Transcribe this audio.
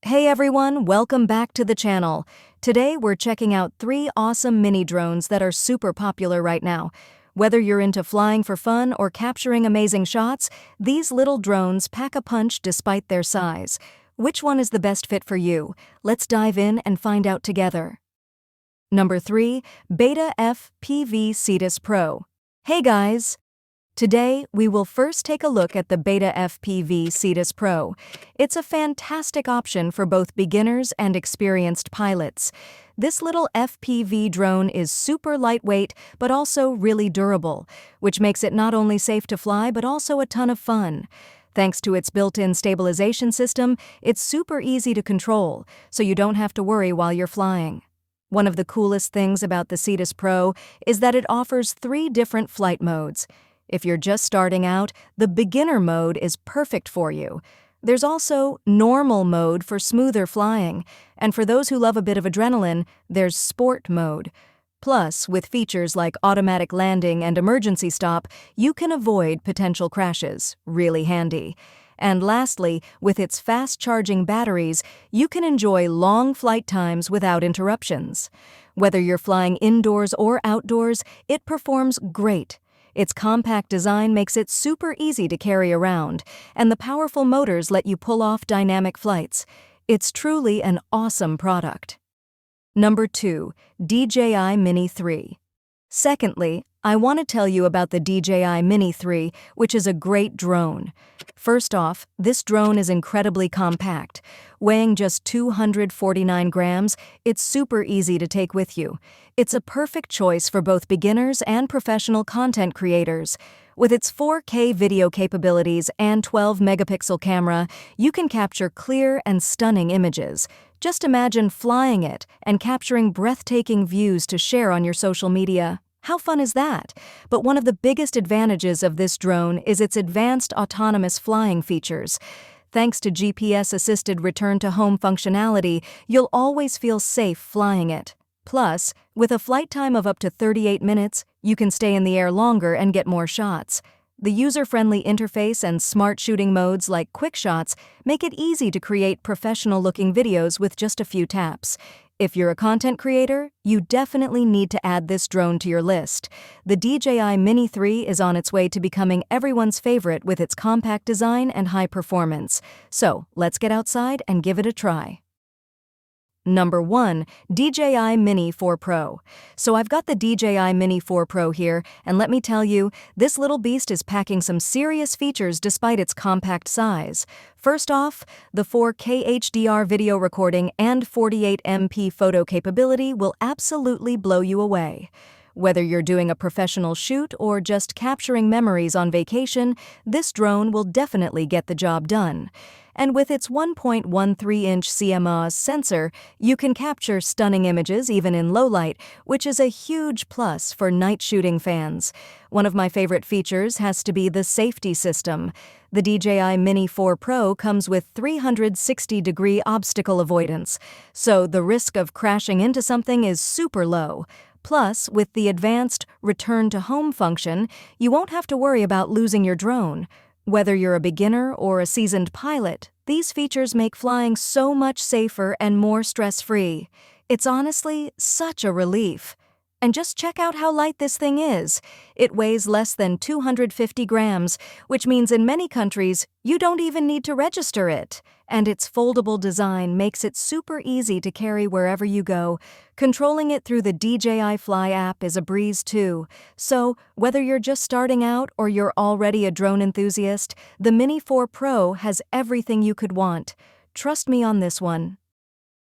Hey everyone, welcome back to the channel. Today we're checking out 3 awesome mini drones that are super popular right now. Whether you're into flying for fun or capturing amazing shots, these little drones pack a punch despite their size. Which one is the best fit for you? Let's dive in and find out together. Number 3. BetaFPV Cetus Pro. Hey guys! Today, we will first take a look at the BetaFPV Cetus Pro. It's a fantastic option for both beginners and experienced pilots. This little FPV drone is super lightweight, but also really durable, which makes it not only safe to fly, but also a ton of fun. Thanks to its built-in stabilization system, it's super easy to control, so you don't have to worry while you're flying. One of the coolest things about the Cetus Pro is that it offers 3 different flight modes. If you're just starting out, the beginner mode is perfect for you. There's also normal mode for smoother flying, and for those who love a bit of adrenaline, there's sport mode. Plus, with features like automatic landing and emergency stop, you can avoid potential crashes. Really handy. And lastly, with its fast-charging batteries, you can enjoy long flight times without interruptions. Whether you're flying indoors or outdoors, it performs great. Its compact design makes it super easy to carry around, and the powerful motors let you pull off dynamic flights. It's truly an awesome product. Number 2. DJI Mini 3. Secondly, I want to tell you about the DJI Mini 3, which is a great drone. First off, this drone is incredibly compact. Weighing just 249 grams, it's super easy to take with you. It's a perfect choice for both beginners and professional content creators. With its 4K video capabilities and 12-megapixel camera, you can capture clear and stunning images. Just imagine flying it and capturing breathtaking views to share on your social media. How fun is that? But one of the biggest advantages of this drone is its advanced autonomous flying features. Thanks to GPS-assisted return-to-home functionality, you'll always feel safe flying it. Plus, with a flight time of up to 38 minutes, you can stay in the air longer and get more shots. The user-friendly interface and smart shooting modes like quick shots make it easy to create professional-looking videos with just a few taps. If you're a content creator, you definitely need to add this drone to your list. The DJI Mini 3 is on its way to becoming everyone's favorite with its compact design and high performance. So, let's get outside and give it a try. Number 1. DJI Mini 4 Pro. So I've got the DJI Mini 4 Pro here, and let me tell you, this little beast is packing some serious features despite its compact size. First off, the 4K HDR video recording and 48MP photo capability will absolutely blow you away. Whether you're doing a professional shoot or just capturing memories on vacation, this drone will definitely get the job done. And with its 1.13-inch CMOS sensor, you can capture stunning images even in low light, which is a huge plus for night shooting fans. One of my favorite features has to be the safety system. The DJI Mini 4 Pro comes with 360-degree obstacle avoidance, so the risk of crashing into something is super low. Plus, with the advanced return-to-home function, you won't have to worry about losing your drone. Whether you're a beginner or a seasoned pilot, these features make flying so much safer and more stress-free. It's honestly such a relief. And just check out how light this thing is. It weighs less than 250 grams, which means in many countries, you don't even need to register it. And its foldable design makes it super easy to carry wherever you go. Controlling it through the DJI Fly app is a breeze too. So, whether you're just starting out or you're already a drone enthusiast, the Mini 4 Pro has everything you could want. Trust me on this one.